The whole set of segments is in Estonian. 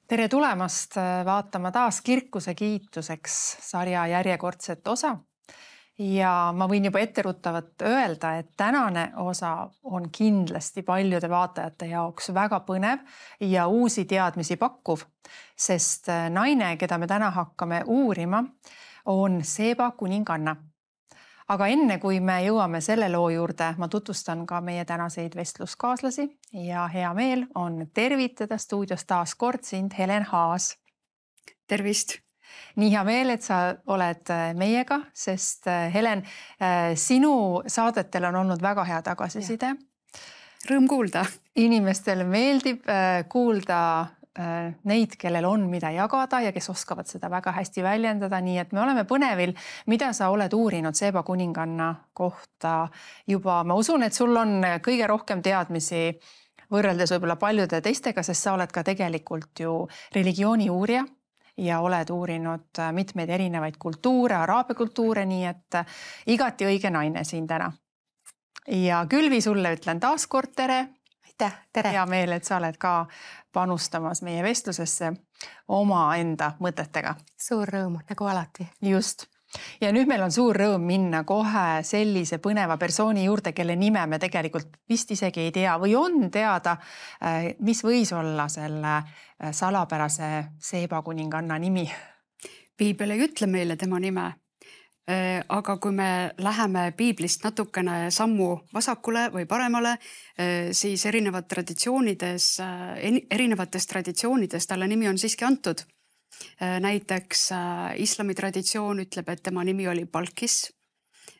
Tere tulemast vaatama taas Kirkuse kiituseks sarja järjekordset osa. Ja ma võin juba etteruttavalt öelda, et tänane osa on kindlasti paljude vaatajate jaoks väga põnev ja uusi teadmisi pakkuv, sest naine, keda me täna hakkame uurima, on Seeba kuninganna. Aga enne, kui me jõuame selle loo juurde, ma tutvustan ka meie tänaseid vestluskaaslasi ja hea meel on tervitada stuudios taas kord sind, Helen Haas. Tervist! Nii hea meel, et sa oled meiega, sest Helen, sinu saadetel on olnud väga hea tagasiside. Rõõm kuulda! Inimestel meeldib kuulda neid, kellel on mida jagada ja kes oskavad seda väga hästi väljendada, nii et me oleme põnevil, mida sa oled uurinud Seeba kuninganna kohta juba. Ma usun, et sul on kõige rohkem teadmisi võrreldes võib-olla paljude teistega, sest sa oled ka tegelikult ju religiooni uurija ja oled uurinud mitmeid erinevaid kultuure, araabia kultuure, nii et igati õige naine siin täna. Ja Külvi, sulle ütlen taas kord tere. Tere! Hea meel, et sa oled ka panustamas meie vestlusesse oma enda mõtetega. Suur rõõm, nagu alati. Just. Ja nüüd meil on suur rõõm minna kohe sellise põneva persooni juurde, kelle nime me tegelikult vist isegi ei tea või on teada, mis võis olla selle salapärase Seeba kuninganna nimi. Piibel ei ütle meile tema nime. Aga kui me läheme piiblist natukene sammu vasakule või paremale, siis erinevates traditsioonides talle nimi on siiski antud. Näiteks islami traditsioon ütleb, et tema nimi oli Balkis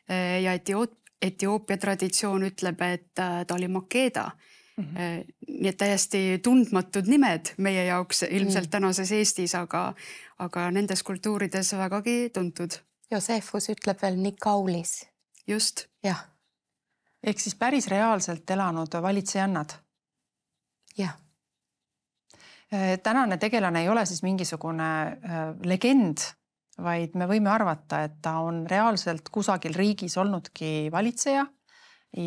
ja Etioopia traditsioon ütleb, et ta oli Makeda. Nii et täiesti tundmatud nimed meie jaoks ilmselt tänases Eestis, aga nendes kultuurides vägagi tuntud. Joosefus ütleb veel Nikaulis. Just. Jah. Ehk siis päris reaalselt elanud valitsejannad. Jah. Tänane tegelane ei ole siis mingisugune legend, vaid me võime arvata, et ta on reaalselt kusagil riigis olnudki valitseja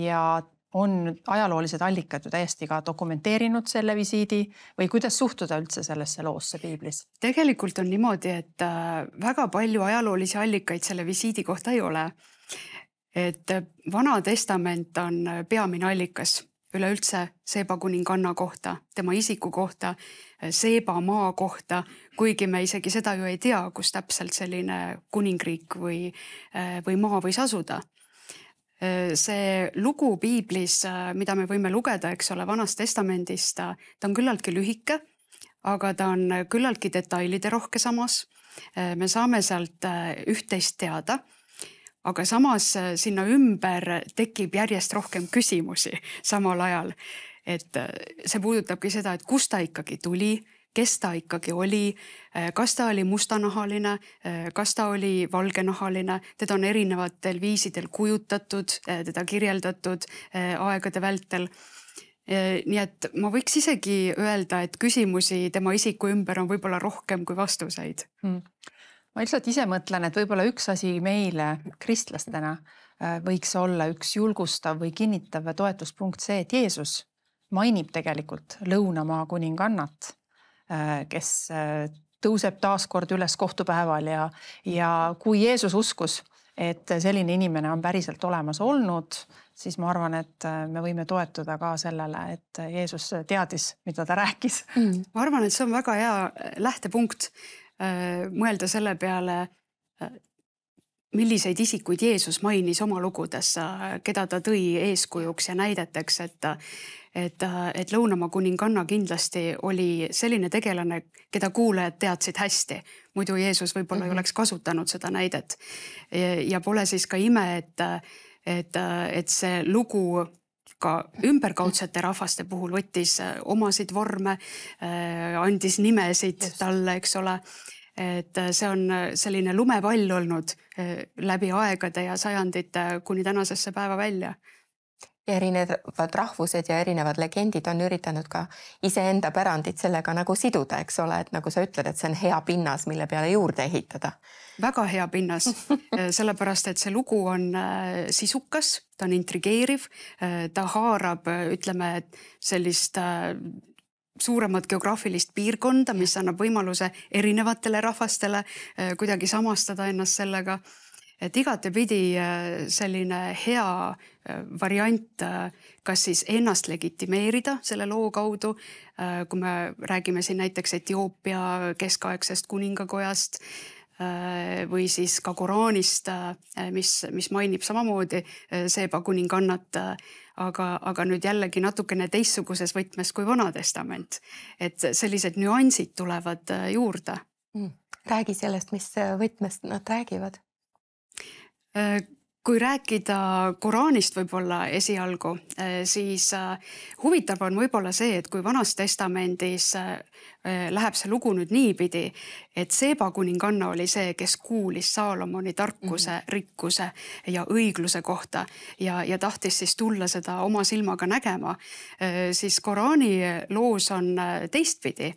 ja on ajaloolised allikad ju täiesti ka dokumenteerinud selle visiidi või kuidas suhtuda üldse sellesse loosse piiblis? Tegelikult on niimoodi, et väga palju ajaloolisi allikaid selle visiidi kohta ei ole. Et Vana Testament on peamine allikas üleüldse Seeba kuninganna kohta, tema isiku kohta, Seeba maa kohta, kuigi me isegi seda ju ei tea, kus täpselt selline kuningriik või maa võis asuda. See lugu piiblis, mida me võime lugeda, eks ole, Vanast Testamendist, ta on küllaltki lühike, aga ta on küllaltki detailide rohke samas. Me saame sealt üht-teist teada, aga samas sinna ümber tekib järjest rohkem küsimusi samal ajal. Et see puudutabki seda, et kust ta ikkagi tuli, kes ta ikkagi oli, kas ta oli mustanahaline, kas ta oli valgenahaline, teda on erinevatel viisidel kujutatud, teda kirjeldatud aegade vältel. Nii et ma võiks isegi öelda, et küsimusi tema isiku ümber on võib-olla rohkem kui vastuseid. Ma lihtsalt ise mõtlen, et võib-olla üks asi meile kristlastena võiks olla üks julgustav või kinnitav toetuspunkt see, et Jeesus mainib tegelikult Lõunamaa kuningannat, kes tõuseb taas kord üles kohtupäeval ja kui Jeesus uskus, et selline inimene on päriselt olemas olnud, siis ma arvan, et me võime toetuda ka sellele, et Jeesus teadis, mida ta rääkis. Ma arvan, et see on väga hea lähtepunkt mõelda selle peale, milliseid isikuid Jeesus mainis oma lugudes, keda ta tõi eeskujuks ja näideteks, et Lõunamaa kuninganna kindlasti oli selline tegelane, keda kuulajad teadsid hästi. Muidu Jeesus võib-olla ei oleks kasutanud seda näidet. Ja pole siis ka ime, et see lugu ka ümberkaudsete rahvaste puhul võttis omasid vorme, andis nimesid talle, eks ole. Et see on selline lumepall olnud läbi aegade ja sajandite kuni tänasesse päeva välja. Erinevad rahvused ja erinevad legendid on üritanud ka iseenda pärandit sellega nagu siduda, eks ole, et nagu sa ütled, et see on hea pinnas, mille peale juurde ehitada. Väga hea pinnas, sellepärast, et see lugu on sisukas, ta on intrigeeriv, ta haarab, ütleme, sellist suuremat geograafilist piirkonda, mis annab võimaluse erinevatele rahvastele kuidagi samastada ennast sellega. Et igatepidi selline hea variant, kas siis ennast legitimeerida selle loo kaudu, kui me räägime siin näiteks Etioopia keskaegsest kuningakojast või siis ka Koraanist, mis mainib samamoodi Seeba kuningannat, aga nüüd jällegi natukene teistsuguses võtmes kui Vana Testament. Et sellised nüansid tulevad juurde. Räägi sellest, mis võtmest nad räägivad. Kui rääkida Koraanist võib-olla esialgu, siis huvitav on võib-olla see, et kui Vanas Testamendis läheb see lugu nüüd niipidi, et Seeba kuninganna oli see, kes kuulis Saalomoni tarkuse, rikkuse ja õigluse kohta ja tahtis siis tulla seda oma silmaga nägema, siis Koraani loos on teistpidi.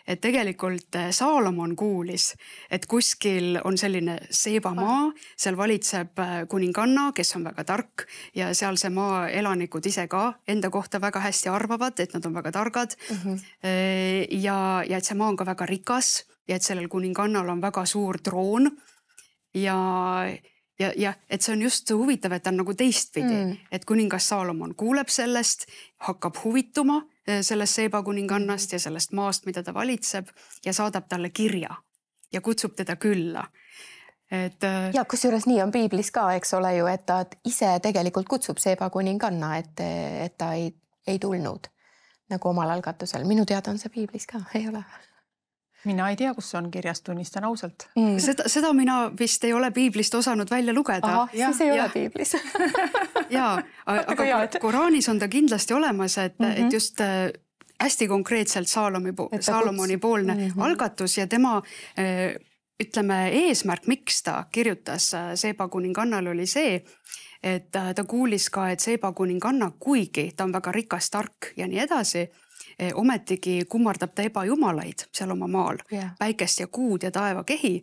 Et tegelikult Saalomon kuulis, et kuskil on selline Seeba maa, seal valitseb kuninganna, kes on väga tark ja seal see maa elanikud ise ka enda kohta väga hästi arvavad, et nad on väga targad. Ja et see maa on ka väga rikas ja et sellel kuningannal on väga suur troon ja et see on just huvitav, et ta on nagu teistpidi, et kuningas Saalomon kuuleb sellest, hakkab huvituma sellest Seeba kuningannast ja sellest maast, mida ta valitseb ja saadab talle kirja ja kutsub teda külla. Ja kusjuures nii on piiblis ka, eks ole ju, et ta ise tegelikult kutsub Seeba kuninganna, et ta ei tulnud nagu omal algatusel. Minu teada on see piiblis ka, ei ole? Mina ei tea, kus on kirjas, tunnistan ausalt. Seda mina vist ei ole piiblist osanud välja lugeda. Aha, siis ei ole piiblis. Aga Koraanis on ta kindlasti olemas, et just hästi konkreetselt Saalomoni poolne algatus ja tema ütleme eesmärk, miks ta kirjutas Seeba kuningannal oli see, et ta kuulis ka, et Seeba kuninganna, kuigi ta on väga rikas, tark ja nii edasi, ometigi kummardab ta ebajumalaid seal oma maal, päikest ja kuud ja taevakehi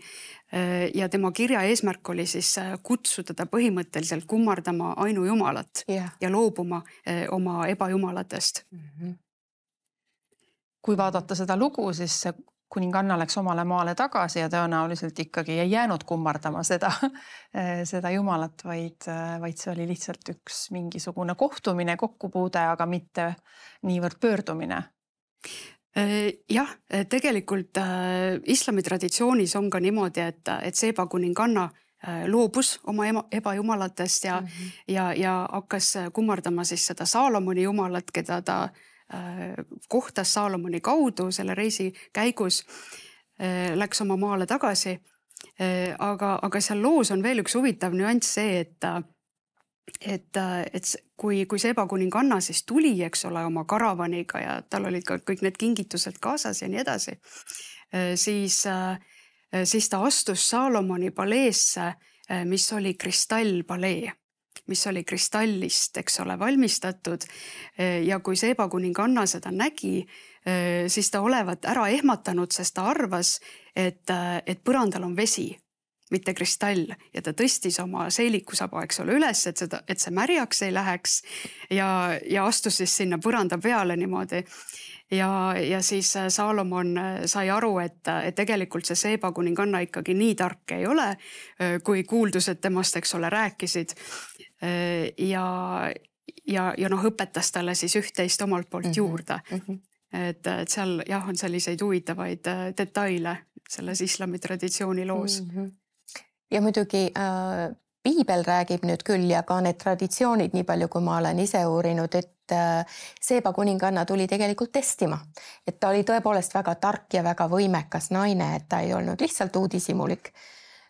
ja tema kirja eesmärk oli siis kutsuda ta põhimõtteliselt kummardama ainujumalat ja loobuma oma ebajumalatest. Kui vaadata seda lugu, siis see kuninganna läks omale maale tagasi ja tõenäoliselt ikkagi ei jäänud kummardama seda jumalat, vaid see oli lihtsalt üks mingisugune kohtumine, kokkupuude, aga mitte niivõrd pöördumine. Jah, tegelikult islami traditsioonis on ka niimoodi, et Seeba kuninganna loobus oma ebajumalatest ja hakkas kummardama siis seda Saalomoni jumalat, keda ta kohtas Saalomoni kaudu selle reisi käigus, läks oma maale tagasi. Aga seal loos on veel üks huvitav nüanss see, et kui Seeba kuninganna siis tuli, eks ole, oma karavaniga ja tal olid ka kõik need kingitused kaasas ja nii edasi, siis ta astus Saalomoni paleesse, mis oli kristallpalee, mis oli kristallist, eks ole, valmistatud ja kui Seeba kuninganna seda nägi, siis ta olevat ära ehmatanud, sest ta arvas, et põrandal on vesi, mitte kristall ja ta tõstis oma seelikusaba, eks ole, üles, et see märjaks ei läheks ja astus siis sinna põranda peale niimoodi. Ja siis Saalomon sai aru, et tegelikult see Seeba kuninganna ikkagi nii tark ei ole, kui kuuldused temast, eks ole, rääkisid. Ja õpetas talle siis üht-teist omalt poolt juurde. Et seal jah, on selliseid huvitavaid detaile selles islami traditsiooni loos. Ja muidugi piibel räägib nüüd küll ja ka need traditsioonid, nii palju kui ma olen ise uurinud, et Seeba kuninganna tuli tegelikult testima. Et ta oli tõepoolest väga tark ja väga võimekas naine, et ta ei olnud lihtsalt uudishimulik,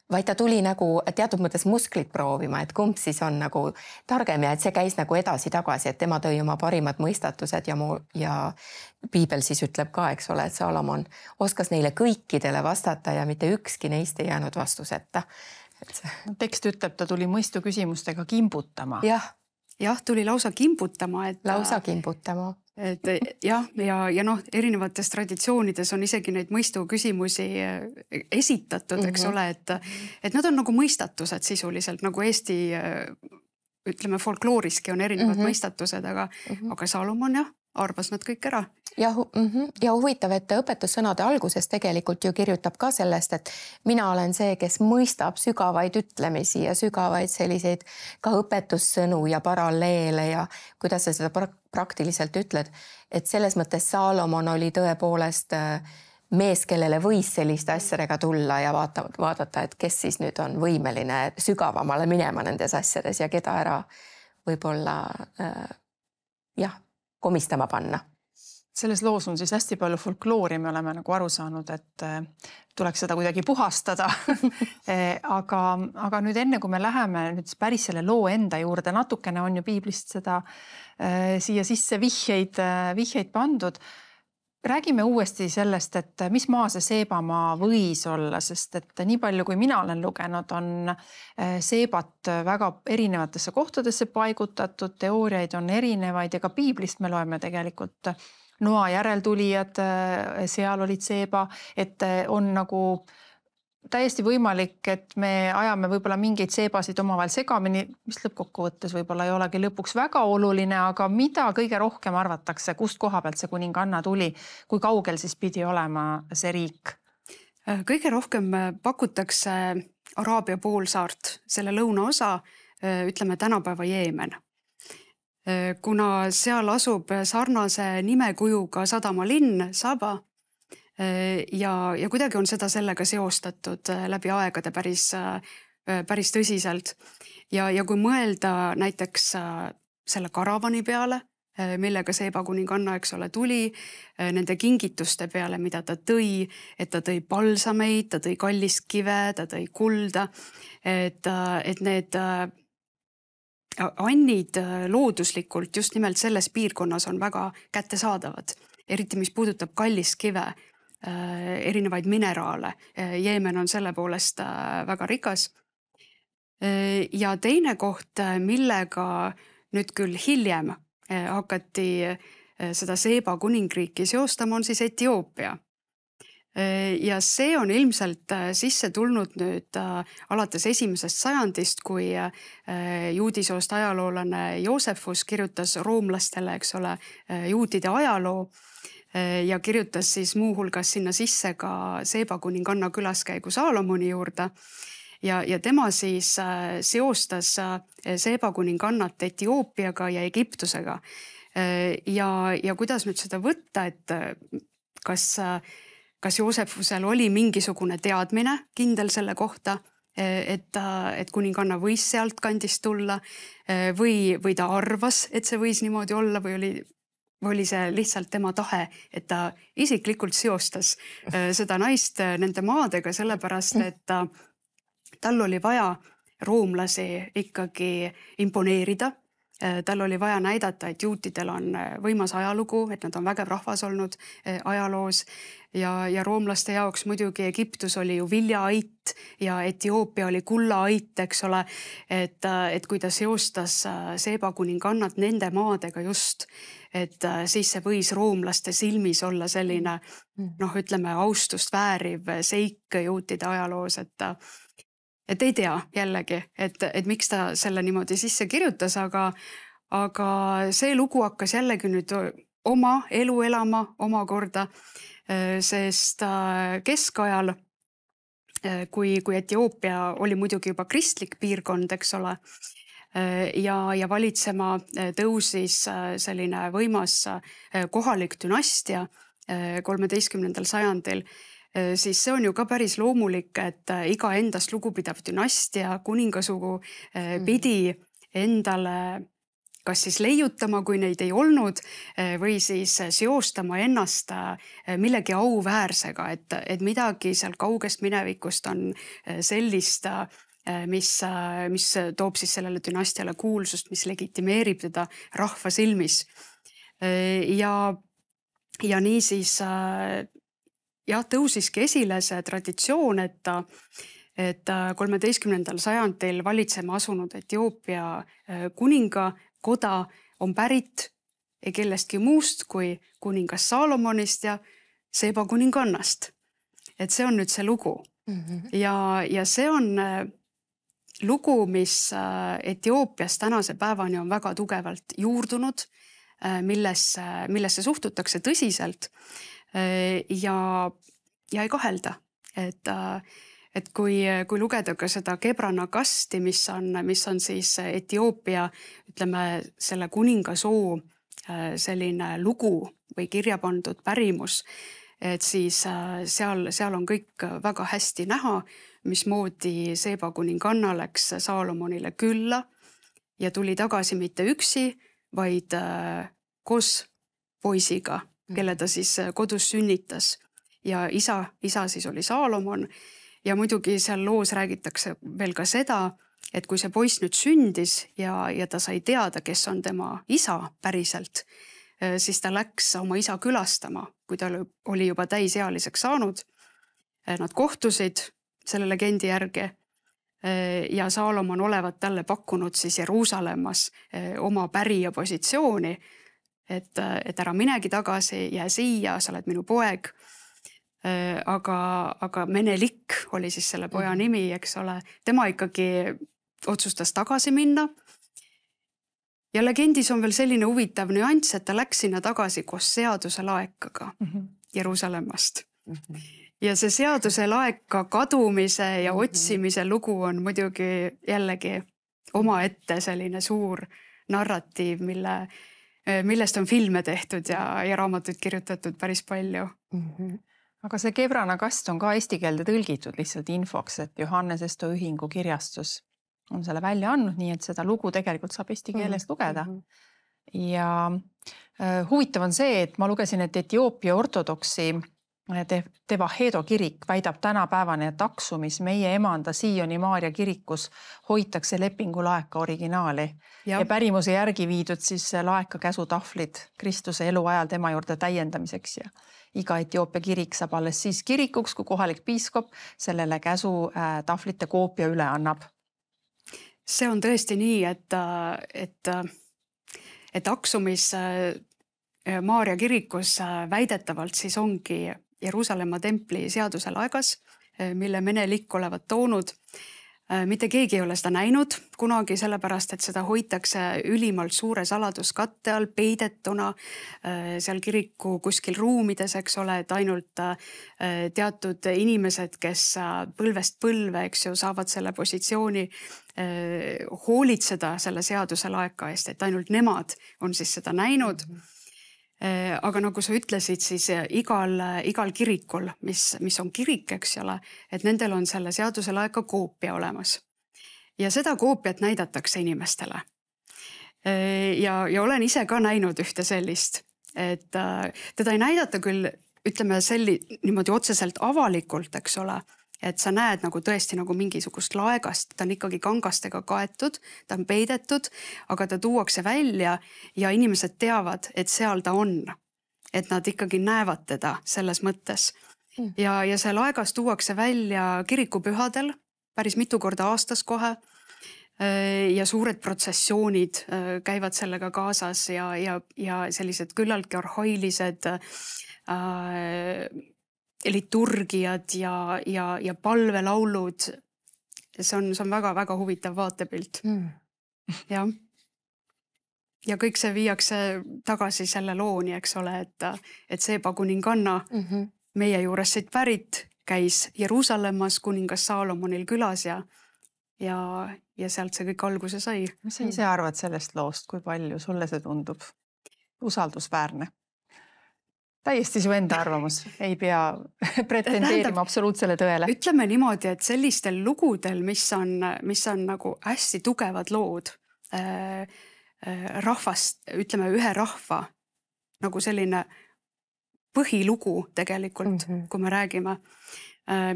vaid ta tuli nagu teatud mõttes musklit proovima, et kumb siis on nagu targem ja et see käis nagu edasi-tagasi, et tema tõi oma parimad mõistatused ja piibel siis ütleb ka, eks ole, et Saalomon oskas neile kõikidele vastata ja mitte ükski neist ei jäänud vastuseta. Tekst ütleb, ta tuli mõistu küsimustega kimbutama. Jah, tuli lausa kimbutama. Lausa kimbutama. Ja erinevates traditsioonides on isegi neid mõistu küsimusi esitatud, eks ole, et nad on nagu mõistatused sisuliselt, nagu Eesti, ütleme, folklooriski on erinevad mõistatused, aga Saalomon jah, arvas nad kõik ära. Ja huvitav, et õpetussõnade alguses tegelikult ju kirjutab ka sellest, et mina olen see, kes mõistab sügavaid ütlemisi ja sügavaid selliseid ka õpetussõnu ja paralleele ja kuidas sa seda praktiliselt ütled. Et selles mõttes Saalomon oli tõepoolest mees, kellele võis selliste asjadega tulla ja vaadata, et kes siis nüüd on võimeline sügavamale minema nendes asjades ja keda ära võib-olla komistama panna. Selles loos on siis hästi palju folkloori, me oleme nagu aru saanud, et tuleks seda kuidagi puhastada. aga nüüd enne, kui me läheme nüüd päris selle loo enda juurde, natukene on ju piiblist seda siia sisse vihjeid pandud. Räägime uuesti sellest, et mis maa see Seebamaa võis olla, sest et nii palju, kui mina olen lugenud, on Seebat väga erinevatesse kohtadesse paigutatud, teooriaid on erinevaid ja ka piiblist me loeme tegelikult Noa järeltulijad, seal olid Seeba, et on nagu täiesti võimalik, et me ajame võib-olla mingeid Seebasid omavahel segamini, mis lõppkokkuvõttes võib-olla ei olegi lõpuks väga oluline, aga mida kõige rohkem arvatakse, kust koha pealt see kuninganna tuli, kui kaugel siis pidi olema see riik? Kõige rohkem pakutakse Araabia poolsaart, selle lõunaosa, ütleme tänapäeva Jeemen. Kuna seal asub sarnase nimekujuga sadamalinn Saba ja kuidagi on seda sellega seostatud läbi aegade päris tõsiselt. Ja kui mõelda näiteks selle karavani peale, millega Seeba kuninganna, eks ole, tuli, nende kingituste peale, mida ta tõi, et ta tõi palsameid, ta tõi kallist kive, ta tõi kulda, et need annid looduslikult just nimelt selles piirkonnas on väga kättesaadavad, eriti mis puudutab kallist kive, erinevaid mineraale. Jeemen on selle poolest väga rikas. Ja teine koht, millega nüüd küll hiljem hakati seda Seeba kuningriiki seostama, on siis Etioopia. Ja see on ilmselt sisse tulnud nüüd alates 1. sajandist, kui juudisoost ajaloolane Joosefus kirjutas roomlastele, eks ole, juutide ajaloo ja kirjutas siis muuhulgas sinna sisse ka Seeba kuninganna külaskäigu Saalomoni juurde. Ja tema siis seostas Seeba kuningannat Etioopiaga ja Egiptusega. Ja kuidas nüüd seda võtta, et kas Joosefusel oli mingisugune teadmine kindel selle kohta, et kuninganna võis sealt kandist tulla või ta arvas, et see võis niimoodi olla või oli see lihtsalt tema tahe, et ta isiklikult seostas seda naist nende maadega, sellepärast et tal oli vaja roomlasi ikkagi imponeerida. Tal oli vaja näidata, et juutidel on võimas ajalugu, et nad on vägev rahvas olnud ajaloos ja roomlaste jaoks muidugi Egiptus oli ju viljaait ja Etioopia oli kullaait, eks ole, et kui ta seostas Seeba kuningannat nende maadega just, et siis see võis roomlaste silmis olla selline, ütleme, austust vääriv seik juutide ajaloos, et ei tea jällegi, et miks ta selle niimoodi sisse kirjutas, aga see lugu hakkas jällegi nüüd oma elu elama omakorda, sest keskajal, kui Etioopia oli muidugi juba kristlik piirkond, eks ole, ja valitsema tõusis selline võimas kohalik dünastia 13. sajandil, siis see on ju ka päris loomulik, et iga endast lugupidav dünastia, kuningasugu pidi endale kas siis leiutama, kui neid ei olnud, või siis seostama ennast millegi auväärsega, et midagi seal kaugest minevikust on sellist, mis toob siis sellele dünastiale kuulsust, mis legitimeerib teda rahva silmis. Ja nii siis tõusiski esile see traditsioon, et 13. sajandil valitsema asunud Etioopia kuningakoda on pärit kellestki muust kui kuningas Saalomonist ja Seeba kuningannast. Et see on nüüd see lugu. Ja see on lugu, mis Etioopias tänase päevani on väga tugevalt juurdunud. millesse suhtutakse tõsiselt ja ei kahelda. Et kui lugeda ka seda Gebrana kasti, mis on siis Etioopia, ütleme, selle kuningasoo selline lugu või kirja pandud pärimus, et siis seal on kõik väga hästi näha, mismoodi Seeba kuninganna läks Saalomonile külla ja tuli tagasi mitte üksi, vaid koos poisiga, kelle ta siis kodus sünnitas. Ja isa siis oli Saalomon. Ja muidugi seal loos räägitakse veel ka seda, et kui see poiss nüüd sündis ja ta sai teada, kes on tema isa päriselt, siis ta läks oma isa külastama, kui ta oli juba täisealiseks saanud. Nad kohtusid selle legendi järgi ja Saalomon olevat talle pakkunud siis Jeruusalemmas oma pärija positsiooni, et ära minegi tagasi, jää siia, sa oled minu poeg. Aga Menelik oli siis selle poja nimi, eks ole. Tema ikkagi otsustas tagasi minna. Ja legendis on veel selline huvitav nüanss, et ta läks sinna tagasi koos seaduse laekaga Jeruusalemmast. Ja see seaduse laeka kadumise ja otsimise lugu on muidugi jällegi omaette selline suur narratiiv, millest on filme tehtud ja raamatuid kirjutatud päris palju. Aga see Gebrana kast on ka eesti keelde tõlgitud lihtsalt infoks, et Johannes Esto Ühingu kirjastus on selle välja andnud, nii et seda lugu tegelikult saab eesti keeles lugeda. Ja huvitav on see, et ma lugesin, et Etioopia ortodoksi Tevahedo kirik väidab tänapäevane, et Aksumis meie emanda Sioni Maaria kirikus hoitakse lepingu laeka originaali ja pärimuse järgi viidud siis laeka käsutahvlid Kristuse eluajal tema juurde täiendamiseks ja iga Etioopia kirik saab alles siis kirikuks, kui kohalik piiskop sellele käsu tahvlite koopia üle annab. See on tõesti nii, et Aksumis Maaria kirikus väidetavalt siis ongi Jeruusalemma templi seaduse laegas, mille Menelik olevat toonud. Mitte keegi ei ole seda näinud kunagi, sellepärast, et seda hoitakse ülimalt suure saladuskatte all, peidetuna seal kiriku kuskil ruumides, eks ole, et ainult teatud inimesed, kes põlvest põlve, eks ju, saavad selle positsiooni hoolitseda selle seaduse laeka eest, et ainult nemad on siis seda näinud. Aga nagu sa ütlesid, siis igal kirikul, mis on kirik, eks ole, et nendel on selle seaduse laeka koopia olemas. Ja seda koopiat näidatakse inimestele. Ja olen ise ka näinud ühte sellist, et teda ei näidata küll, ütleme niimoodi otseselt avalikult, eks ole, et sa näed nagu tõesti nagu mingisugust laegast, ta on ikkagi kangastega kaetud, ta on peidetud, aga ta tuuakse välja ja inimesed teavad, et seal ta on. Et nad ikkagi näevad teda selles mõttes. Ja see laegas tuuakse välja kirikupühadel päris mitu korda aastas kohe ja suured protsessioonid käivad sellega kaasas ja sellised küllaltki arhailised liturgiad ja palvelaulud. See on väga-väga huvitav vaatepilt. Ja kõik see viiakse tagasi selle looni, eks ole, et Seeba kuninganna meie juures siit pärit käis Jeruusalemmas kuningas Saalomonil külas ja sealt see kõik alguse sai. Mis sa ise arvad sellest loost, kui palju sulle see tundub usaldusväärne? Täiesti su enda arvamus, ei pea pretendeerima absoluutsele tõele. Ütleme niimoodi, et sellistel lugudel, mis on nagu hästi tugevad lood rahvast, ütleme ühe rahva, nagu selline põhilugu tegelikult, kui me räägime,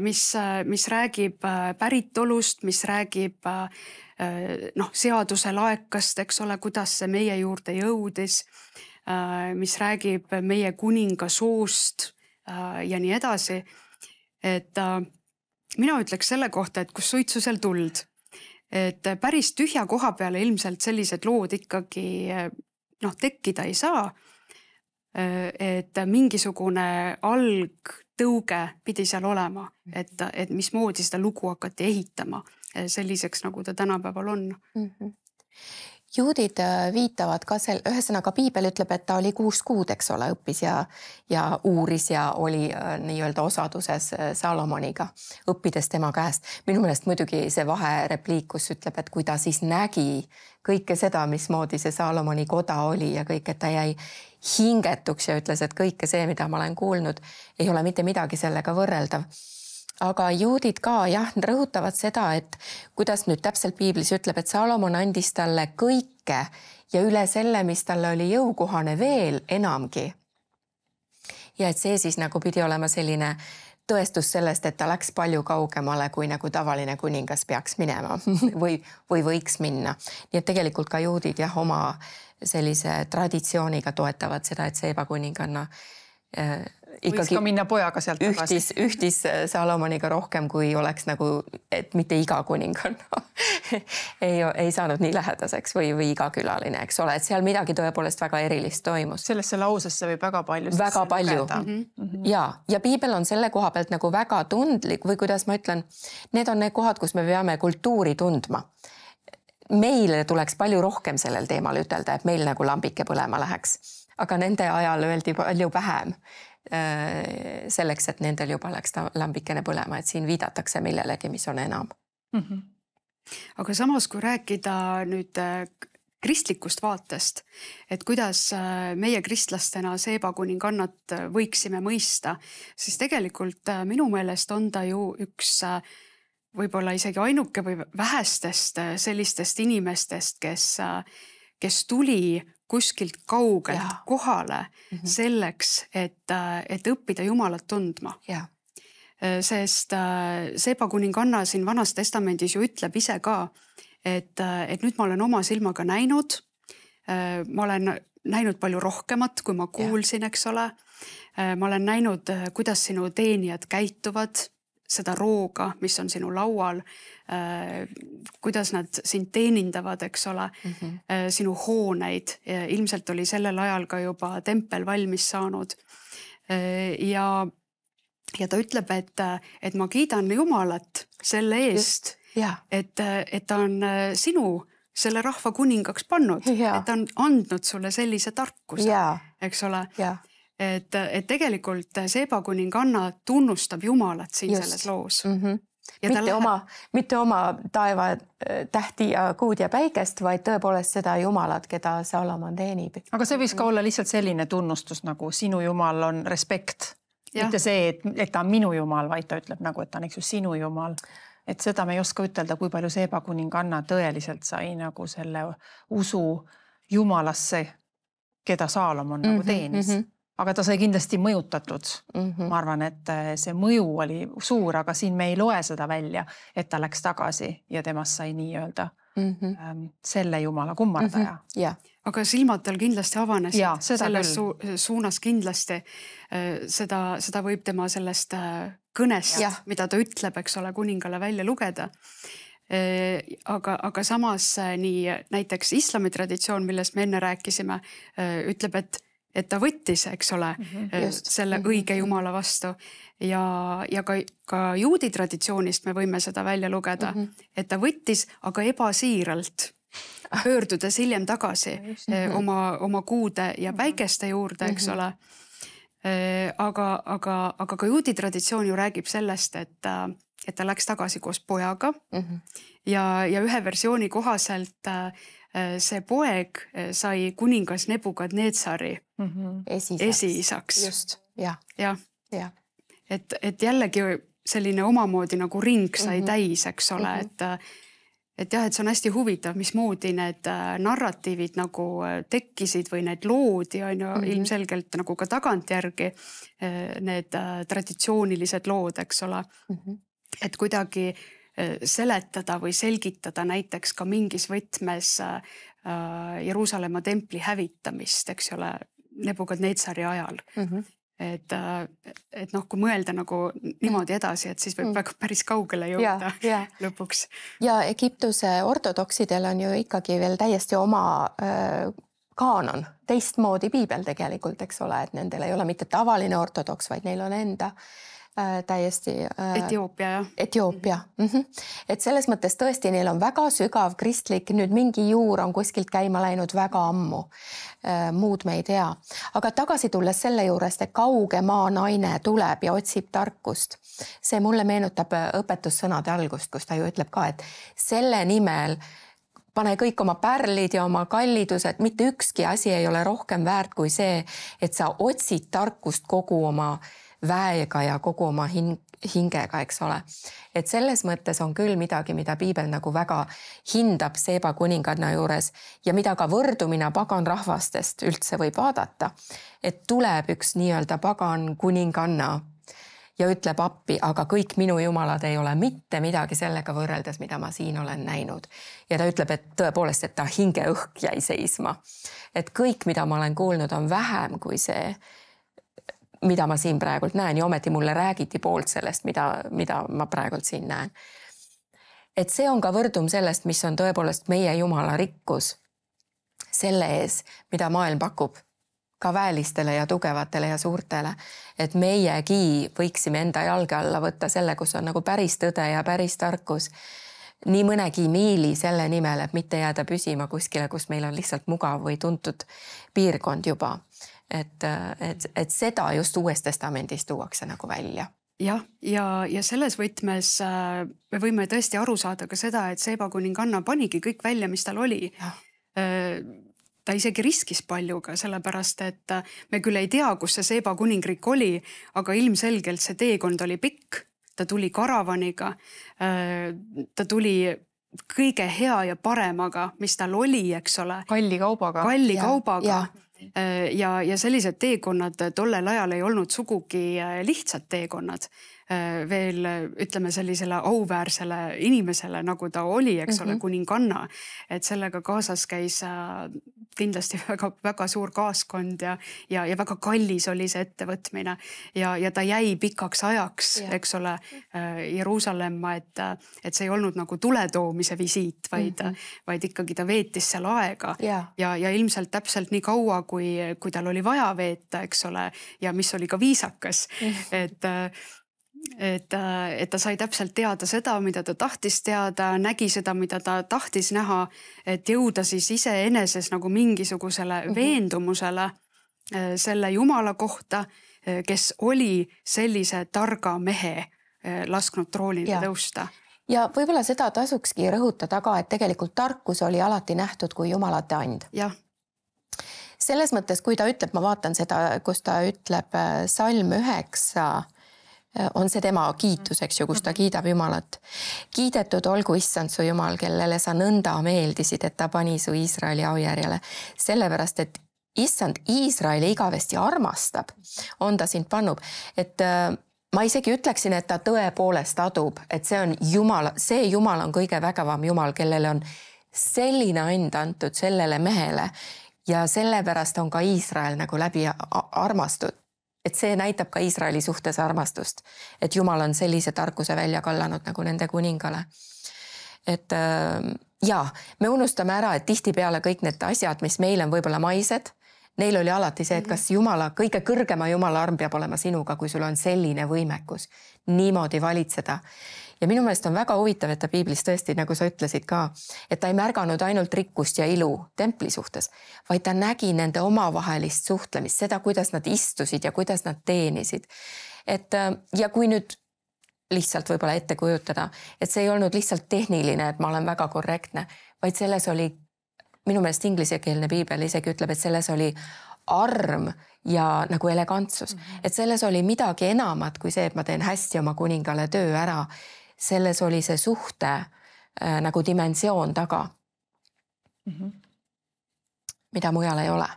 mis räägib päritolust, mis räägib seaduse laekast, eks ole, kuidas see meie juurde jõudis, mis räägib meie kuninga soost ja nii edasi. Et mina ütleks selle kohta, et kus suitsu seal tuld. Et päris tühja koha peale ilmselt sellised lood ikkagi tekkida ei saa. Et mingisugune algtõuge pidi seal olema, et mismoodi seda lugu hakati ehitama selliseks, nagu ta tänapäeval on. juudid viitavad ka ühesõnaga piibel ütleb, et ta oli 6 kuud, eks ole, õppis ja uuris ja oli nii-öelda osaduses Salomoniga, õppides tema käest. Minu meelest muidugi see vaherepliik, kus ütleb, et kui ta siis nägi kõike seda, mismoodi see Salomoni koda oli ja kõik, et ta jäi hingetuks ja ütles, et kõike see, mida ma olen kuulnud, ei ole mitte midagi sellega võrreldav. Aga juudid ka rõhutavad seda, et kuidas nüüd täpselt piiblis ütleb, et Salomon andis talle kõike ja üle selle, mis talle oli jõukohane, veel enamgi. Ja et see siis nagu pidi olema selline tõestus sellest, et ta läks palju kaugemale, kui nagu tavaline kuningas peaks minema või võiks minna. Nii et tegelikult ka juudid oma sellise traditsiooniga toetavad seda, et Seeba kuninganna võiks ka minna pojaga sealt tagasi. Ühtis Salomoniga rohkem, kui oleks nagu, et mitte iga kuninganna ei saanud nii lähedaseks või iga külaline, eks ole, et seal midagi tõepoolest väga erilist toimus. Sellesse lausesse võib väga palju. Väga palju. Ja piibel on selle koha pealt nagu väga tundlik või kuidas ma ütlen, need on need kohad, kus me peame kultuuri tundma. Meile tuleks palju rohkem sellel teemal ütelda, et meil nagu lambike põlema läheks. Aga nende ajal öeldi palju vähem selleks, et nendel juba läks lambikene põlema, et siin viidatakse millelegi, mis on enam. Aga samas, kui rääkida nüüd kristlikust vaatest, et kuidas meie kristlastena Seeba kuningannat võiksime mõista, siis tegelikult minu meelest on ta ju üks võib-olla isegi ainuke või vähestest sellistest inimestest, kes tuli kuskilt kaugelt kohale selleks, et õppida Jumalat tundma. Sest Seeba kuninganna siin Vanas Testamendis ju ütleb ise ka, et nüüd ma olen oma silmaga näinud, ma olen näinud palju rohkemat, kui ma kuulsin, eks ole. Ma olen näinud, kuidas sinu teenijad käituvad, seda rooga, mis on sinu laual, kuidas nad sind teenindavad, eks ole, sinu hooneid. Ilmselt oli sellel ajal ka juba tempel valmis saanud. Ja ta ütleb, et ma kiidan Jumalat selle eest, et ta on sinu selle rahva kuningaks pannud, et ta on andnud sulle sellise tarkuse, eks ole. Et tegelikult Seeba kuninganna tunnustab Jumalat siin selles loos. Mitte oma taeva tähti ja kuud ja päikest, vaid tõepoolest seda Jumalat, keda Salomon teenib. Aga see võis ka olla lihtsalt selline tunnustus, nagu sinu Jumal on respekt. Mitte see, et ta on minu Jumal, vaid ta ütleb nagu, et ta on eks ju sinu Jumal. Et seda me ei oska ütelda, kui palju Seeba kuninganna tõeliselt sai nagu selle usu Jumalasse, keda Salomon nagu teenis. Aga ta sai kindlasti mõjutatud. Ma arvan, et see mõju oli suur, aga siin me ei loe seda välja, et ta läks tagasi ja temast sai nii-öelda selle Jumala kummardaja. Aga silmad tal kindlasti avanesid selles suunas kindlasti. Seda võib tema sellest kõnest, mida ta ütleb, eks ole, kuningale välja lugeda. Aga samas nii näiteks islami traditsioon, millest me enne rääkisime, ütleb, et ta võttis, eks ole, selle õige Jumala vastu ja ka juudi traditsioonist me võime seda välja lugeda, et ta võttis, aga ebasiiralt, pöördudes hiljem tagasi oma kuude ja päikeste juurde, eks ole. Aga ka juudi traditsioon ju räägib sellest, et ta läks tagasi koos pojaga ja ühe versiooni kohaselt see poeg sai kuningas Nebukadnetsari esiisaks. Just, jah. Et jällegi selline omamoodi nagu ring sai täis, eks ole, et see on hästi huvitav, mismoodi need narratiivid nagu tekkisid või need loodi on ju ilmselgelt nagu ka tagantjärgi need traditsioonilised lood, eks ole. Et kuidagi seletada või selgitada näiteks ka mingis võtmes Jeruusalemma templi hävitamist, eks ole, Nebukadnetsari ajal. Et kui mõelda nagu niimoodi edasi, et siis võib väga päris kaugele jõuda lõpuks. Ja Egiptuse ortodoksidel on ju ikkagi veel täiesti oma kaanon, teistmoodi piibel tegelikult, eks ole, et nendel ei ole mitte tavaline ortodoks, vaid neil on enda täiesti. Etioopia, jah. Etioopia. Et selles mõttes tõesti, neil on väga sügav kristlik, nüüd mingi juur on kuskilt käima läinud väga ammu. Muud me ei tea. Aga tagasi tulles selle juurest, et kauge maa naine tuleb ja otsib tarkust. See mulle meenutab õpetussõnade algust, kus ta ju ütleb ka, et selle nimel pane kõik oma pärlid ja oma kallidused, mitte ükski asi ei ole rohkem väärt kui see, et sa otsid tarkust kogu oma väega ja kogu oma hingega, eks ole. Et selles mõttes on küll midagi, mida piibel nagu väga hindab Seeba kuninganna juures ja mida ka võrdumina pagan rahvastest üldse võib vaadata. Et tuleb üks nii-öelda pagan kuninganna ja ütleb appi, aga kõik minu jumalad ei ole mitte midagi sellega võrreldes, mida ma siin olen näinud. Ja ta ütleb, et tõepoolest, et ta hingeõhk jäi seisma. Et kõik, mida ma olen kuulnud, on vähem kui see, mida ma siin praegult näen ja ometi mulle räägiti poolt sellest, mida ma praegult siin näen. Et see on ka võrdum sellest, mis on tõepoolest meie jumala rikkus selle ees, mida maailm pakub ka väelistele ja tugevatele ja suurtele, et meiegi võiksime enda jalge alla võtta selle, kus on nagu päris tõde ja päris tarkus. Nii mõnegi miili selle nimel, et mitte jääda püsima kuskile, kus meil on lihtsalt mugav või tuntud piirkond juba. Et seda just Uues Testamendis tuuakse nagu välja. Jah, ja selles võtmes me võime tõesti aru saada ka seda, et Seeba kuninganna panigi kõik välja, mis tal oli. Ta isegi riskis palju ka sellepärast, et me küll ei tea, kus see Seeba kuningriik oli, aga ilmselgelt see teekond oli pikk. Ta tuli karavaniga, ta tuli kõige hea ja paremaga, mis tal oli, eks ole. Kalli kaubaga. Kalli kaubaga. Ja sellised teekonnad tollel ajal ei olnud sugugi lihtsad teekonnad. Veel ütleme sellisele auväärsele inimesele, nagu ta oli, eks ole, kuninganna. Et sellega kaasas käis kindlasti väga suur kaaskond ja väga kallis oli see ettevõtmine. Ja ta jäi pikaks ajaks, eks ole, Jeruusalemma, et see ei olnud nagu tuletoomise visiit, vaid ikkagi ta veetis seal aega. Ja ilmselt täpselt nii kaua, kui tal oli vaja veeta, eks ole, ja mis oli ka viisakas. Et ta sai täpselt teada seda, mida ta tahtis teada, nägi seda, mida ta tahtis näha, et jõuda siis iseeneses nagu mingisugusele veendumusele selle Jumala kohta, kes oli sellise targa mehe lasknud troonile tõusta. Ja võib-olla seda tasukski rõhutada ka, et tegelikult tarkus oli alati nähtud kui jumalate and. Jah. Selles mõttes, kui ta ütleb, ma vaatan seda, kus ta ütleb salm 9, on see tema kiitus, eks ju, kus ta kiidab Jumalat. Kiidetud olgu issand su Jumal, kellele sa nõnda meeldisid, et ta pani su Iisraeli aujärjele. Sellepärast, et issand Iisraeli igavesti armastab, on ta sind pannub. Et ma isegi ütleksin, et ta tõepoolest adub, et see Jumal on kõige vägevam Jumal, kellele on selline and antud sellele mehele ja sellepärast on ka Iisrael nagu läbi armastud. Et see näitab ka Iisraeli suhtes armastust, et Jumal on sellise tarkuse välja kallanud nagu nende kuningale. Et me unustame ära, et tihtipeale kõik need asjad, mis meil on võib-olla maised, neil oli alati see, et kas Jumala, kõige kõrgema Jumala arm peab olema sinuga, kui sul on selline võimekus niimoodi valitseda. Ja minu meelest on väga huvitav, et ta piiblis tõesti, nagu sa ütlesid ka, et ta ei märganud ainult rikkust ja ilu templi suhtes, vaid ta nägi nende omavahelist suhtlemist, seda, kuidas nad istusid ja kuidas nad teenisid. Ja kui nüüd lihtsalt võib-olla ette kujutada, et see ei olnud lihtsalt tehniline, et ma olen väga korrektne, vaid selles oli, minu meelest inglisekeelne piibel isegi ütleb, et selles oli arm ja nagu elegantsus. Et selles oli midagi enamat kui see, et ma teen hästi oma kuningale töö ära. Selles oli see suhte nagu dimensioon taga, mida mujal ei ole.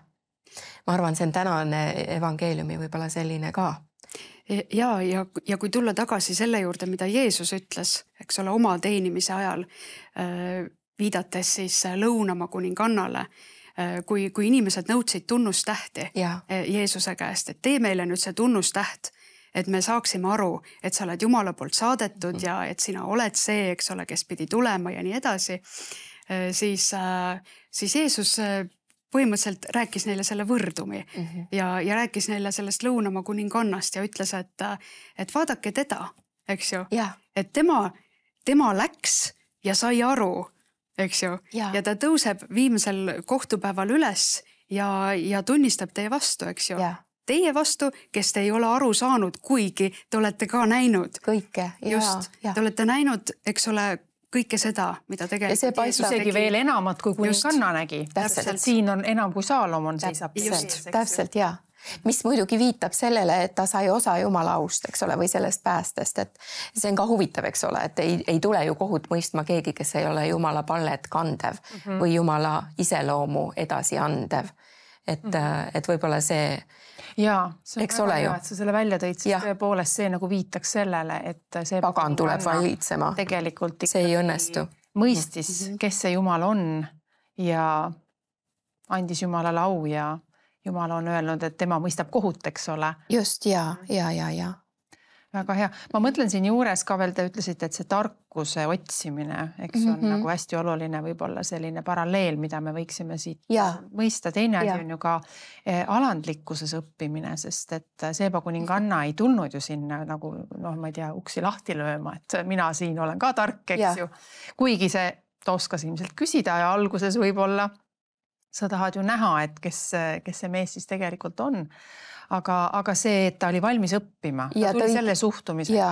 Ma arvan, see on tänane evangeeliumi võib-olla selline ka. Ja kui tulla tagasi selle juurde, mida Jeesus ütles, eks ole, oma teenimise ajal, viidates siis lõunama kuningannale, kui inimesed nõudsid tunnustähti Jeesuse käest, et tee meile nüüd see tunnustäht, et me saaksime aru, et sa oled Jumala poolt saadetud ja et sina oled see, eks ole, kes pidi tulema ja nii edasi, siis Jeesus põhimõtteliselt rääkis neile selle võrdumi ja rääkis neile sellest Lõunamaa kuningannast ja ütles, et vaadake teda, eks ju, et tema läks ja sai aru, eks ju, ja ta tõuseb viimsel kohtupäeval üles ja tunnistab teie vastu, eks ju. Teie vastu, kes te ei ole aru saanud, kuigi te olete ka näinud. Kõike, just, te olete näinud, eks ole, kõike seda, mida tegelikult Jeesus tegi veel enamat, kui kuninganna nägi. Siin on enam kui Saalomon seisab. Täpselt, jaa. Mis muidugi viitab sellele, et ta sai osa Jumala aust, eks ole, või sellest päästest, et see on ka huvitav, eks ole, et ei tule ju kohut mõistma keegi, kes ei ole Jumala pallet kandev või Jumala iseloomu edasi andev. Et võib-olla see... Jaa, see on väga hea, et sa selle välja tõid, siis tõepoolest see nagu viitaks sellele, et see pagan tuleb valitsema. Tegelikult see ei õnnestu. Mõistis, kes see Jumal on ja andis Jumalale au ja Jumal on öelnud, et tema mõistab kohut, eks ole. Just, ja. Väga hea. Ma mõtlen siin juures ka veel, te ütlesite, et see tarkuse otsimine, eks on nagu hästi oluline võib-olla selline paralleel, mida me võiksime siit mõista. Teine asi on ju ka alandlikkuses õppimine, sest et Seeba kuninganna ei tulnud ju sinna nagu, ma ei tea, uksi lahti lööma, et mina siin olen ka tark, eks ju. Kuigi see oskas ilmselt küsida ja alguses võib-olla sa tahad ju näha, et kes see mees siis tegelikult on. Aga see, et ta oli valmis õppima, ta tuli selle suhtumisega,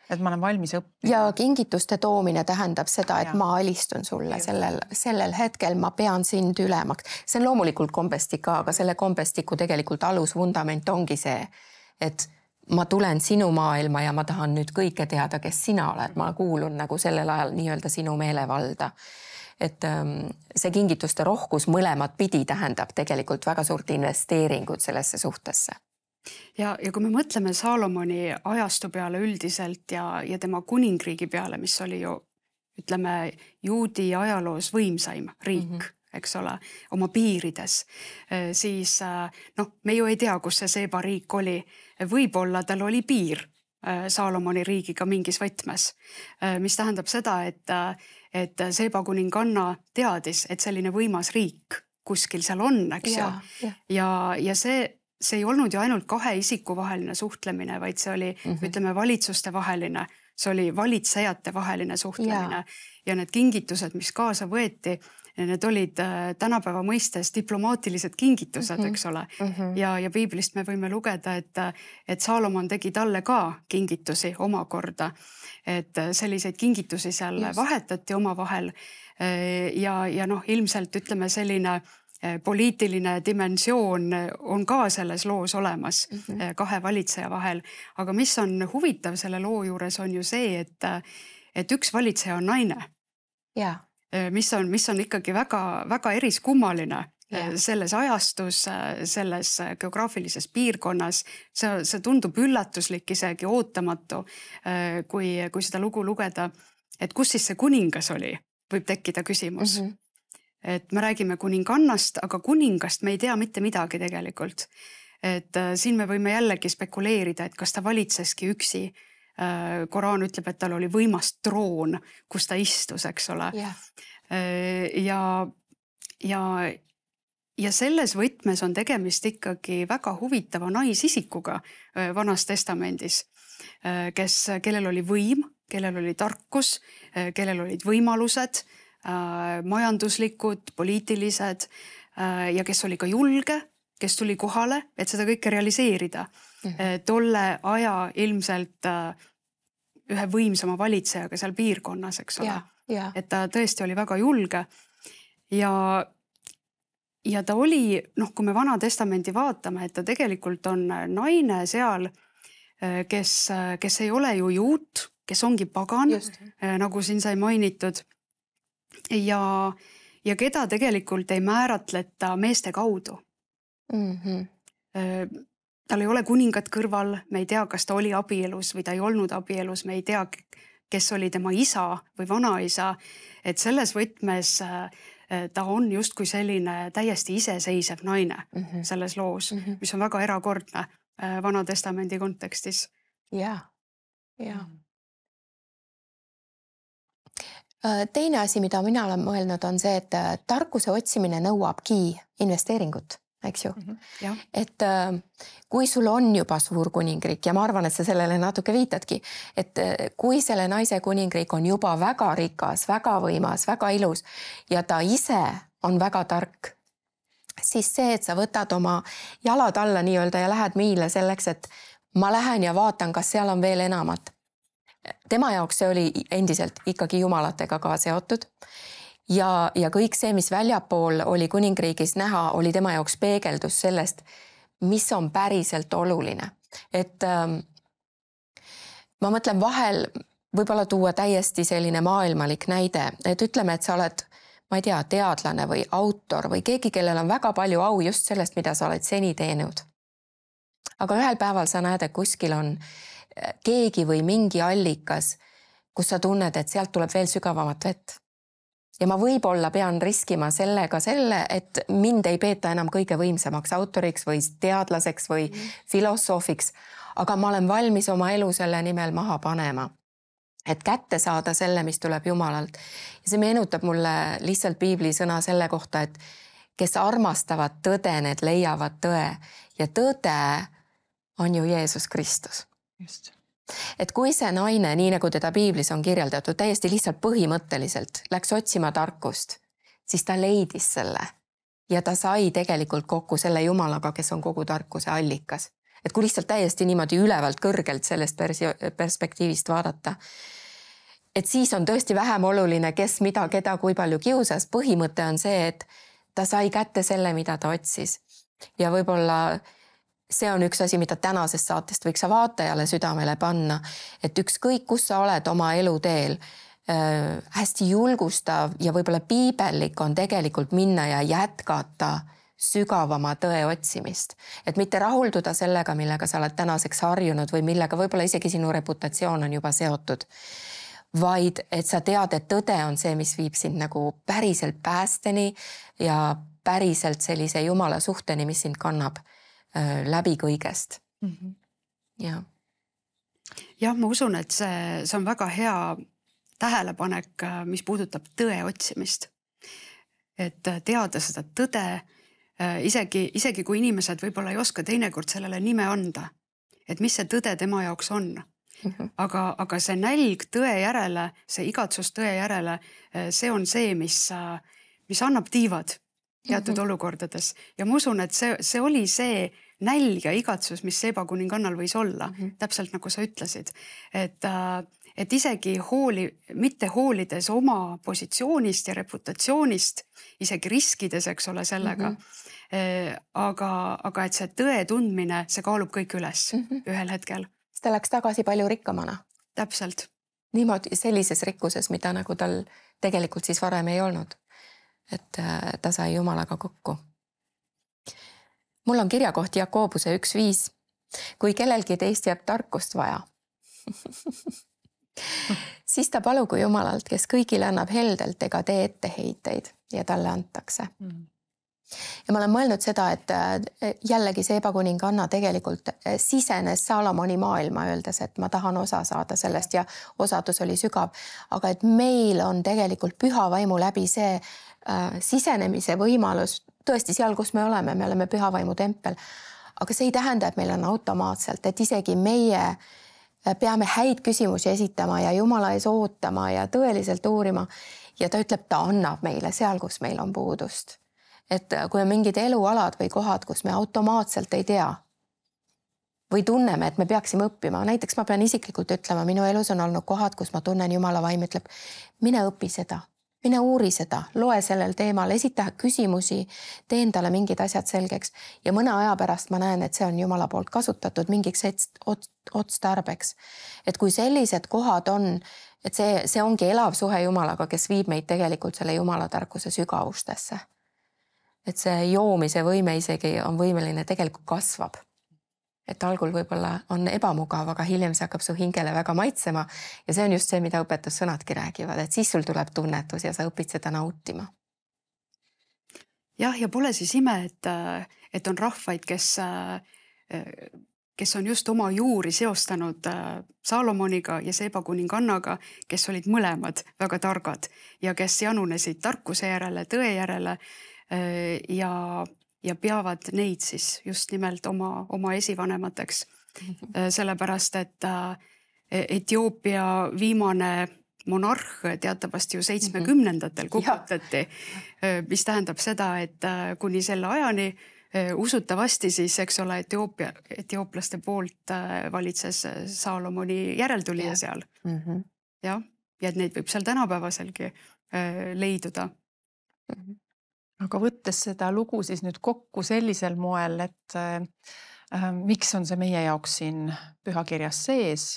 et ma olen valmis õppima. Ja kingituste toomine tähendab seda, et ma alistun sulle sellel hetkel, ma pean sind ülemaks. See on loomulikult kombestika, aga selle kombestiku tegelikult alusvundament ongi see, et ma tulen sinu maailma ja ma tahan nüüd kõike teada, kes sina oled. Ma kuulun nagu sellel ajal nii-öelda sinu meelevalda. Et see kingituste rohkus mõlemad pidi tähendab tegelikult väga suurt investeeringut sellesse suhtesse. Ja kui me mõtleme Saalomoni ajastu peale üldiselt ja tema kuningriigi peale, mis oli ju, ütleme, juudi ajaloos võimsaim riik, eks ole, oma piirides, siis me ju ei tea, kus see Seeba riik oli. Võib-olla tal oli piir Saalomoni riigiga mingis võtmes, mis tähendab seda, et Seeba kuninganna teadis, et selline võimas riik kuskil seal on, eks ju. Ja see ei olnud ju ainult kahe isiku vaheline suhtlemine, vaid see oli, ütleme, valitsuste vaheline, see oli valitsejate vaheline suhtlemine ja need kingitused, mis kaasa võeti, need olid tänapäeva mõistes diplomaatilised kingitused, eks ole. Ja piiblist me võime lugeda, et Saalomon tegi talle ka kingitusi omakorda. Et selliseid kingitusi seal vahetati omavahel ja ilmselt ütleme selline poliitiline dimensioon on ka selles loos olemas kahe valitseja vahel. Aga mis on huvitav selle loo juures on ju see, et üks valitseja on naine. Mis on ikkagi väga eriskummaline selles ajastus, selles geograafilises piirkonnas. See tundub üllatuslik isegi ootamatu, kui seda lugu lugeda, et kus siis see kuningas oli, võib tekkida küsimus. Et me räägime kuningannast, aga kuningast me ei tea mitte midagi tegelikult. Et siin me võime jällegi spekuleerida, et kas ta valitseski üksi. Koraan ütleb, et tal oli võimas troon, kus ta istus, eks ole. Ja selles võtmes on tegemist ikkagi väga huvitava naisisikuga Vanas Testamendis, kellel oli võim, kellel oli tarkus, kellel olid võimalused, majanduslikud, poliitilised ja kes oli ka julge, kes tuli kohale, et seda kõike realiseerida. Tolle aja ilmselt ühe võimsama valitsejaga seal piirkonnas, eks ole. Et ta tõesti oli väga julge ja ta oli, kui me Vana Testamendi vaatame, et ta tegelikult on naine seal, kes ei ole ju juut, kes ongi pagan, nagu siin sai mainitud ja keda tegelikult ei määratleta meeste kaudu. Tal ei ole kuningat kõrval, me ei tea, kas ta oli abielus või ta ei olnud abielus, me ei tea, kes oli tema isa või vanaisa, et selles võtmes ta on justkui selline täiesti iseseisev naine selles loos, mis on väga erakordne Vana Testamendi kontekstis. Teine asi, mida mina olen mõelnud, on see, et tarkuse otsimine nõuabki investeeringut, eks ju. jah, Et kui sul on juba suur kuningriik ja ma arvan, et sa sellele natuke viitadki, et kui selle naise kuningriik on juba väga rikas, väga võimas, väga ilus ja ta ise on väga tark, siis see, et sa võtad oma jalad alla nii-öelda ja lähed miile selleks, et ma lähen ja vaatan, kas seal on veel enamat. Tema jaoks see oli endiselt ikkagi jumalatega ka seotud ja kõik see, mis väljapool oli kuningriigis näha, oli tema jaoks peegeldus sellest, mis on päriselt oluline. Et ma mõtlen vahel võib-olla tuua täiesti selline maailmalik näide, et ütleme, et sa oled, ma ei tea, teadlane või autor või keegi, kellel on väga palju au just sellest, mida sa oled seni teinud. Aga ühel päeval sa näed, et kuskil on keegi või mingi allikas, kus sa tunned, et sealt tuleb veel sügavamat vett. Ja ma võib-olla pean riskima sellega et mind ei peeta enam kõige võimsamaks autoriks või teadlaseks või filosoofiks, aga ma olen valmis oma elu selle nimel maha panema, et kätte saada selle, mis tuleb Jumalalt. Ja see meenutab mulle lihtsalt piibli sõna selle kohta, et kes armastavad tõde, need leiavad tõe ja tõde on ju Jeesus Kristus. Just. Et kui see naine, nii nagu teda piiblis on kirjeldatud, täiesti lihtsalt põhimõtteliselt läks otsima tarkust, siis ta leidis selle ja ta sai tegelikult kokku selle Jumalaga, kes on kogu tarkuse allikas. Et kui lihtsalt täiesti niimoodi ülevalt kõrgelt sellest perspektiivist vaadata, et siis on tõesti vähem oluline, kes mida, keda, kui palju kiusas. Põhimõte on see, et ta sai kätte selle, mida ta otsis ja võib-olla see on üks asi, mida tänasest saatest võiks sa vaatajale südamele panna, et ükskõik, kus sa oled oma eluteel, hästi julgustav ja võib-olla piibellik on tegelikult minna ja jätkata sügavama tõe otsimist. Et mitte rahulduda sellega, millega sa oled tänaseks harjunud või millega võib-olla isegi sinu reputatsioon on juba seotud, vaid et sa tead, et tõde on see, mis viib sind nagu päriselt päästeni ja päriselt sellise Jumala suhteni, mis sind kannab läbi kõigest. Ja. Jah, ma usun, et see on väga hea tähelepanek, mis puudutab tõe otsimist. Et teada seda tõde, isegi kui inimesed võib-olla ei oska teinekord sellele nime anda, et mis see tõde tema jaoks on. Aga see nälg tõe järele, see igatsus tõe järele, see on see, mis annab tiivad teatud olukordades. Ja ma usun, et see oli see nälg ja igatsus, mis Seeba kuningannal võis olla, täpselt nagu sa ütlesid. Et isegi mitte hoolides oma positsioonist ja reputatsioonist, isegi riskides, eks ole, sellega, aga et see tõe tundmine, see kaalub kõik üles ühel hetkel. Ta läks tagasi palju rikkamana. Täpselt. Niimoodi sellises rikkuses, mida nagu tal tegelikult siis varem ei olnud. Et ta sai Jumalaga kokku. Mul on kirjakoht Jakobuse 1.5. Kui kellelgi teist jääb tarkust vaja, siis ta palugu Jumalalt, kes kõigile annab heldelt ega tee etteheiteid ja talle antakse. Ja ma olen mõelnud seda, et jällegi Seeba kuninganna tegelikult sisenes Salomoni maailma öeldes, et ma tahan osa saada sellest ja osadus oli sügav, aga et meil on tegelikult püha vaimu läbi see sisenemise võimalus, tõesti seal, kus me oleme püha vaimu tempel, aga see ei tähenda, et meil on automaatselt, et isegi meie peame häid küsimusi esitama ja Jumala ees ootama ja tõeliselt uurima ja ta ütleb, ta annab meile seal, kus meil on puudust. Et kui on mingid elualad või kohad, kus me automaatselt ei tea või tunneme, et me peaksime õppima. Näiteks ma pean isiklikult ütlema, minu elus on olnud kohad, kus ma tunnen Jumala vaim ütleb, mine õpi seda, mine uuri seda, loe sellel teemal, esita küsimusi, tee endale mingid asjad selgeks ja mõne aja pärast ma näen, et see on Jumala poolt kasutatud mingiks otstarbeks. Et kui sellised kohad on, et see ongi elav suhe Jumalaga, kes viib meid tegelikult selle Jumala tarkuse sügavustesse. Et see joomise võime isegi on võimeline tegelikult kasvab. Et algul võib-olla on ebamugav, aga hiljem see hakkab su hingele väga maitsema ja see on just see, mida õpetussõnadki räägivad, et siis sul tuleb tunnetus ja sa õpid seda nautima. Jah, ja pole siis ime, et on rahvaid, kes kes on just oma juuri seostanud Saalomoniga ja Seeba kuningannaga, kes olid mõlemad väga targad ja kes janunesid tarkuse järele, tõe järele ja peavad neid siis just nimelt oma esivanemateks. Sellepärast, et Etioopia viimane monarh teatavasti ju 70-ndatel kukutati, mis tähendab seda, et kuni selle ajani usutavasti siis, eks ole, etiooplaste poolt valitses Saalomoni järeltulija seal. Ja et neid võib seal tänapäevaselgi leiduda. Aga võttes seda lugu siis nüüd kokku sellisel moel, et miks on see meie jaoks siin pühakirjas sees,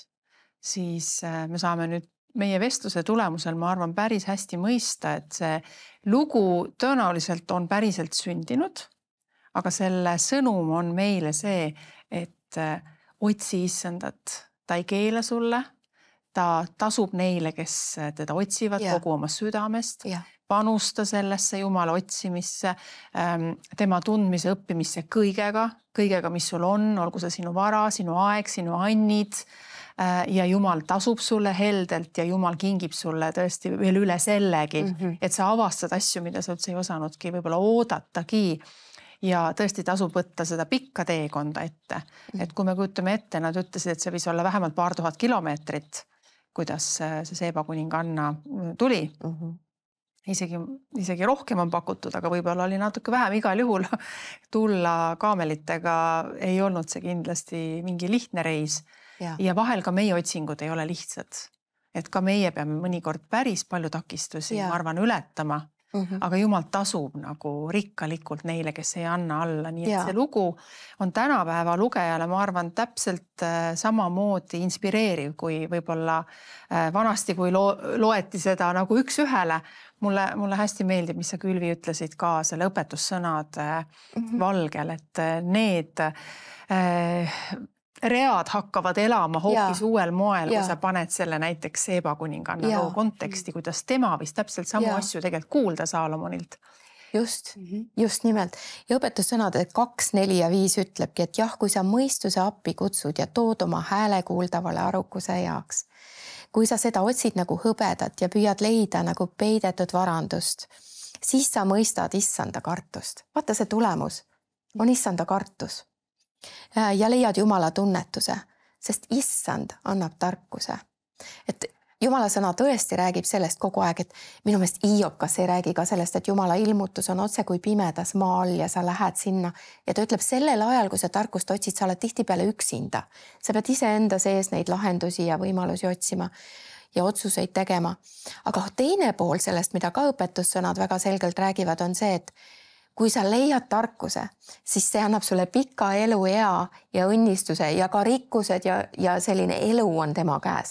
siis me saame nüüd meie vestluse tulemusel, ma arvan, päris hästi mõista, et see lugu tõenäoliselt on päriselt sündinud, aga selle sõnum on meile see, et otsi issandat, ta ei keela sulle, ta tasub neile, kes teda otsivad kogu oma südamest, panusta sellesse Jumala otsimisse, tema tundmise õppimisse kõigega, mis sul on, olgu see sinu vara, sinu aeg, sinu annid, ja Jumal tasub sulle heldelt ja Jumal kingib sulle tõesti veel üle sellegi, et sa avastad asju, mida sa üldse ei osanudki võib-olla oodatagi. Ja tõesti tasub võtta seda pikka teekonda ette. Et kui me kujutame ette, nad ütlesid, et see võis olla vähemalt paar tuhat kilomeetrit, kuidas see Seeba kuninganna tuli. Isegi rohkem on pakutud, aga võib-olla oli natuke vähem. Igal juhul tulla kaamelitega ei olnud see kindlasti mingi lihtne reis. Ja vahel ka meie otsingud ei ole lihtsad. Et ka meie peame mõnikord päris palju takistusi, ma arvan, ületama. Aga Jumal tasub nagu rikkalikult neile, kes ei anna alla. Nii et see lugu on tänapäeva lugejale, ma arvan, täpselt samamoodi inspireeriv, kui võib-olla vanasti, kui loeti seda nagu üks ühele. Mulle hästi meeldib, mis sa Külvi ütlesid ka selle õpetussõnad valgel, et need read hakkavad elama hoopis uuel moel, kui sa paned selle näiteks Seeba kuninganna loo konteksti, kuidas tema vist täpselt samu asju tegelikult kuulda Saalomonilt. Just nimelt. Ja õpetussõnad 2, 4 ja 5 ütlebki, et jah, kui sa mõistuse appi kutsud ja tood oma hääle kuuldavale arukuse jaoks, kui sa seda otsid nagu hõbedat ja püüad leida nagu peidetud varandust, siis sa mõistad issanda kartust. Vaata see tulemus on issanda kartus. Ja leiad Jumala tunnetuse, sest issand annab tarkuse. Et Jumala sõna tõesti räägib sellest kogu aeg, et minu meelest Iokas ei räägi ka sellest, et Jumala ilmutus on otse kui pimedas maa all ja sa lähed sinna. Ja ta ütleb, sellel ajal, kui sa tarkust otsid, sa oled tihtipeale üksinda. Sa pead ise enda sees neid lahendusi ja võimalusi otsima ja otsuseid tegema. Aga teine pool sellest, mida ka õpetussõnad väga selgelt räägivad, on see, et kui sa leiad tarkuse, siis see annab sulle pika eluea ja õnnistuse ja ka rikkused ja selline elu on tema käes.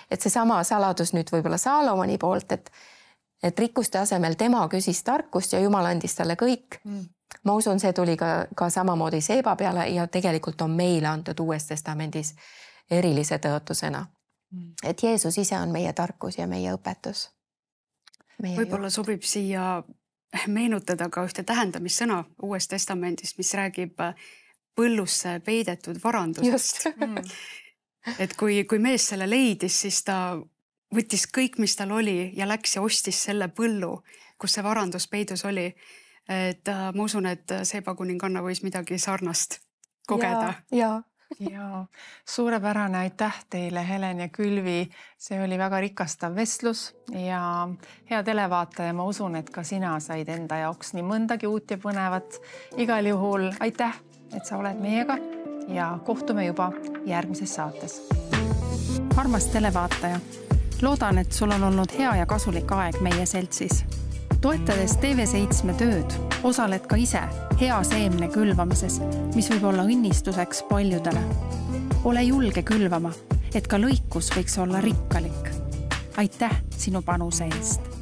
Et see sama saladus nüüd võib-olla Saalomoni poolt, et rikkuste asemel tema küsis tarkust ja Jumal andis talle kõik. Ma usun, see tuli ka samamoodi Seeba peale ja tegelikult on meile antud Uues Testamendis erilise tõotusena. Et Jeesus ise on meie tarkus ja meie õpetus. Võib-olla sobib siia meenutada ka ühte tähendamissõna Uues Testamendist, mis räägib põllusse peidetud varandusest. Et kui mees selle leidis, siis ta võttis kõik, mis tal oli ja läks ja ostis selle põllu, kus see varandus peidus oli. Et ma usun, et Seeba kuninganna võis midagi sarnast kogeda. Ja suurepärane, aitäh teile, Helen ja Külvi. See oli väga rikastav vestlus ja hea televaataja, ma usun, et ka sina said enda jaoks nii mõndagi uut ja põnevat. Igal juhul aitäh, et sa oled meiega ja kohtume juba järgmises saates. Armas televaataja, loodan, et sul on olnud hea ja kasulik aeg meie seltsis. Toetades TV7 tööd, osaled ka ise hea seemne külvamises, mis võib olla õnnistuseks paljudele. Ole julge külvama, et ka lõikus võiks olla rikkalik. Aitäh sinu panuse eest!